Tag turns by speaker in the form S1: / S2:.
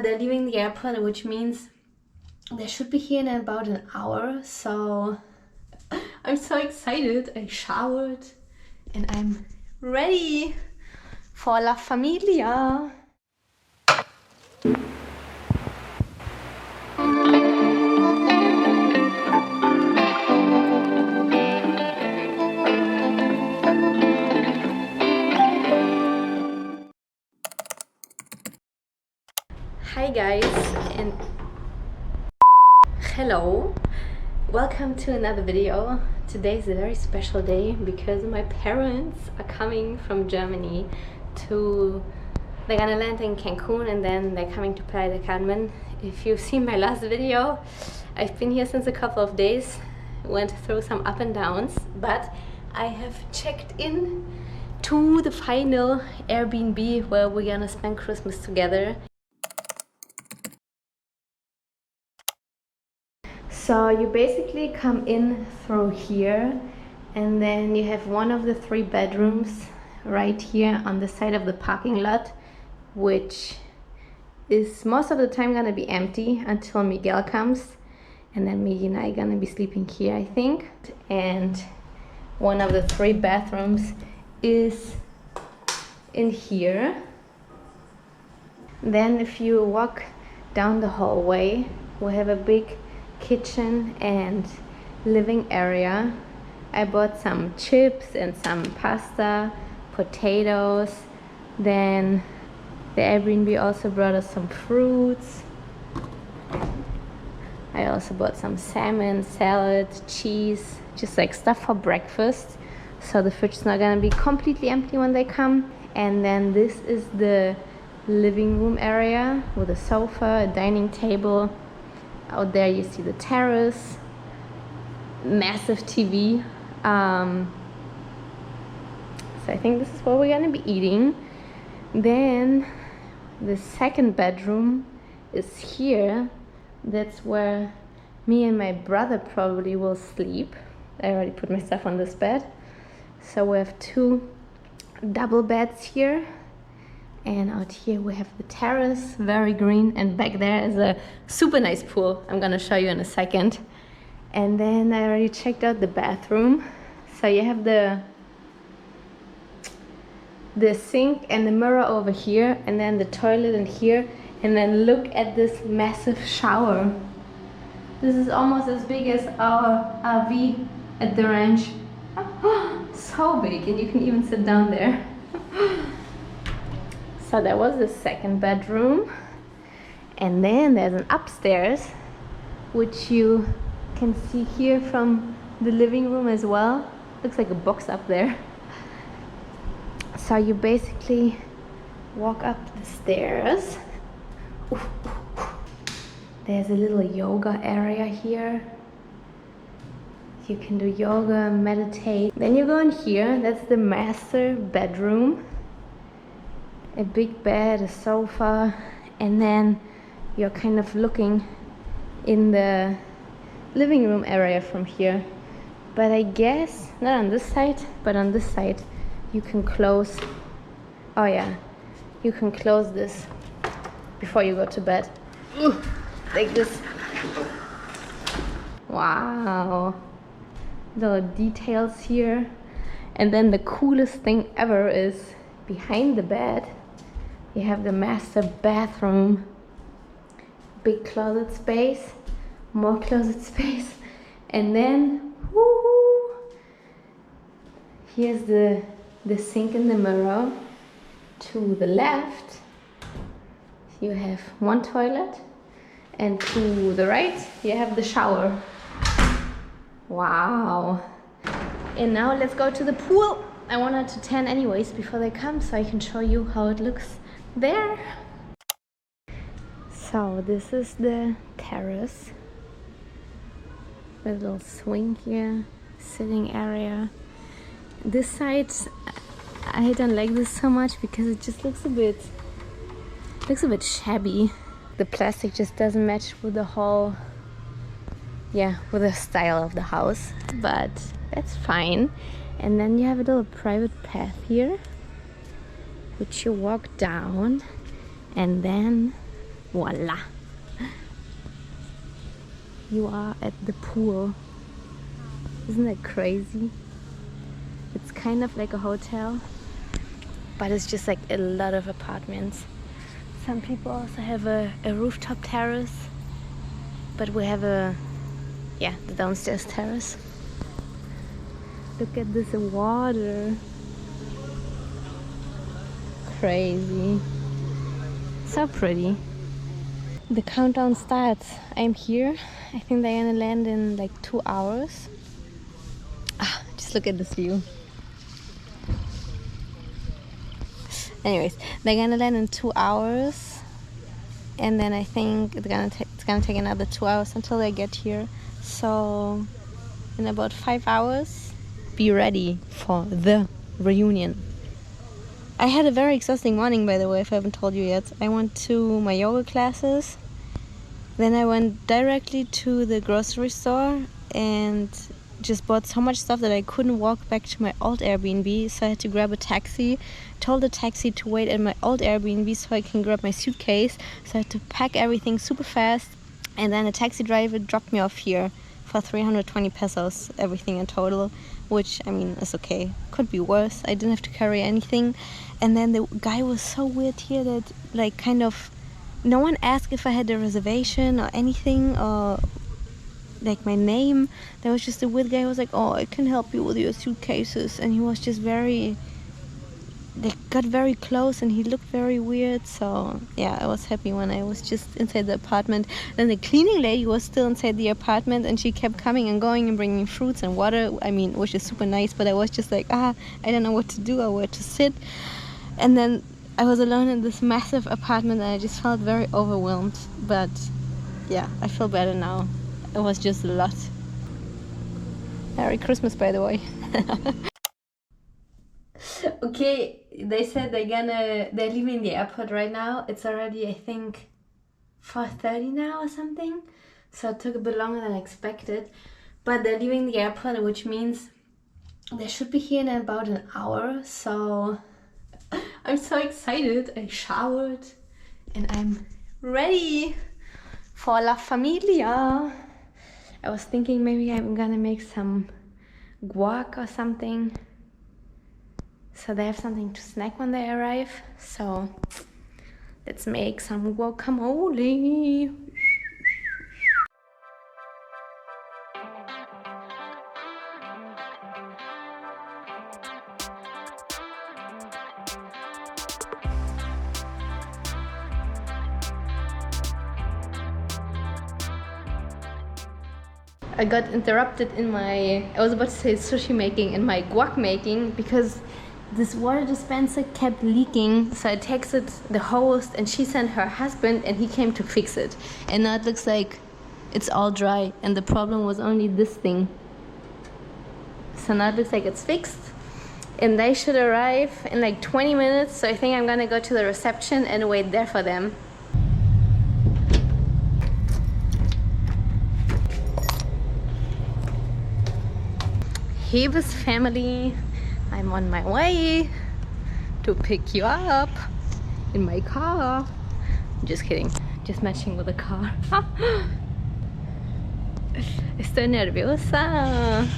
S1: They're leaving the airport, which means they should be here in about an hour. So I'm so excited. I showered and I'm ready for La Familia. Hi guys, and hello, welcome to another video. Today is a very special day because my parents are coming from Germany they're gonna land in Cancun and then they're coming to Playa del Carmen. If you've seen my last video, I've been here since a couple of days, went through some up and downs, but I have checked in to the final Airbnb where we're gonna spend Christmas together. So you basically come in through here and then you have one of the 3 bedrooms right here on the side of the parking lot, which is most of the time gonna be empty until Miguel comes, and then me and I gonna be sleeping here, I think. And one of the 3 bathrooms is in here. Then if you walk down the hallway, we have a big kitchen and living area. I bought some chips and some pasta, potatoes. Then the Airbnb also brought us some fruits. I also bought some salmon, salad, cheese, just like stuff for breakfast, so the fridge is not gonna be completely empty when they come. And then this is the living room area with a sofa, a dining table. Out there you see the terrace, massive TV. So I think this is what we're gonna be eating. Then the second bedroom is here. That's where me and my brother probably will sleep. I already put my stuff on this bed. So we have 2 double beds here. And out here we have the terrace, very green, and back there is a super nice pool I'm gonna show you in a second. And then I already checked out the bathroom. So you have the sink and the mirror over here, and then the toilet in here, and then look at this massive shower. This is almost as big as our RV at the ranch. So big, and you can even sit down there. So that was the second bedroom, and then there's an upstairs, which you can see here from the living room as well. Looks like a box up there. So you basically walk up the stairs. There's a little yoga area here. You can do yoga, meditate. Then you go in here, that's the master bedroom. A big bed, a sofa, and then you're kind of looking in the living room area from here. But I guess not on this side, but on this side you can close. Oh yeah, you can close this before you go to bed. Like this. Wow, the details here. And then the coolest thing ever is behind the bed you have the master bathroom, big closet space, more closet space, and then woo, here's the sink in the mirror. To the left you have 1 toilet, and to the right you have the shower. Wow. And now let's go to the pool. I wanted to tan anyways before they come, so I can show you how it looks there. So this is the terrace with a little swing here, sitting area. This side I don't like this so much because it just looks a bit shabby. The plastic just doesn't match with the whole, with the style of the house, but that's fine. And then you have a little private path here, which you walk down, and then Voila. You are at the pool. Isn't that crazy? It's kind of like a hotel, but it's just like a lot of apartments. Some people also have a rooftop terrace, but we have the downstairs terrace. Look at this water. Crazy. So pretty. The countdown starts. I'm here. I think they're gonna land in like 2 hours. Just look at this view. Anyways, they're gonna land in 2 hours, and then I think it's gonna take another 2 hours until they get here. So in about 5 hours, be ready for the reunion. I had a very exhausting morning, by the way, if I haven't told you yet. I went to my yoga classes, then I went directly to the grocery store and just bought so much stuff that I couldn't walk back to my old Airbnb, so I had to grab a taxi. Told the taxi to wait at my old Airbnb so I can grab my suitcase, so I had to pack everything super fast, and then a taxi driver dropped me off here for 320 pesos, everything in total, which, I mean, is okay. Could be worse. I didn't have to carry anything. And then the guy was so weird here that, like, kind of, no one asked if I had a reservation or anything, or like my name. There was just a weird guy who was like, oh, I can help you with your suitcases, and he was just very, they got very close and he looked very weird. So yeah, I was happy when I was just inside the apartment. Then the cleaning lady was still inside the apartment, and she kept coming and going and bringing fruits and water, I mean, which is super nice, but I was just like, I don't know what to do or where to sit. And then I was alone in this massive apartment, and I just felt very overwhelmed. But yeah, I feel better now. It was just a lot. Merry Christmas, by the way. Okay, they said they're leaving the airport right now. It's already, I think, 4:30 now or something. So it took a bit longer than expected. But they're leaving the airport, which means they should be here in about an hour. So I'm so excited. I showered and I'm ready for La Familia. I was thinking maybe I'm gonna make some guac or something, so they have something to snack when they arrive. So let's make some guacamole. I got interrupted in I was about to say sushi making and my guac making, because this water dispenser kept leaking. So I texted the host and she sent her husband and he came to fix it. And now it looks like it's all dry, and the problem was only this thing. So now it looks like it's fixed, and they should arrive in like 20 minutes. So I think I'm gonna go to the reception and wait there for them. Hebes family, I'm on my way to pick you up in my car. Just kidding, just matching with the car. Estoy nerviosa.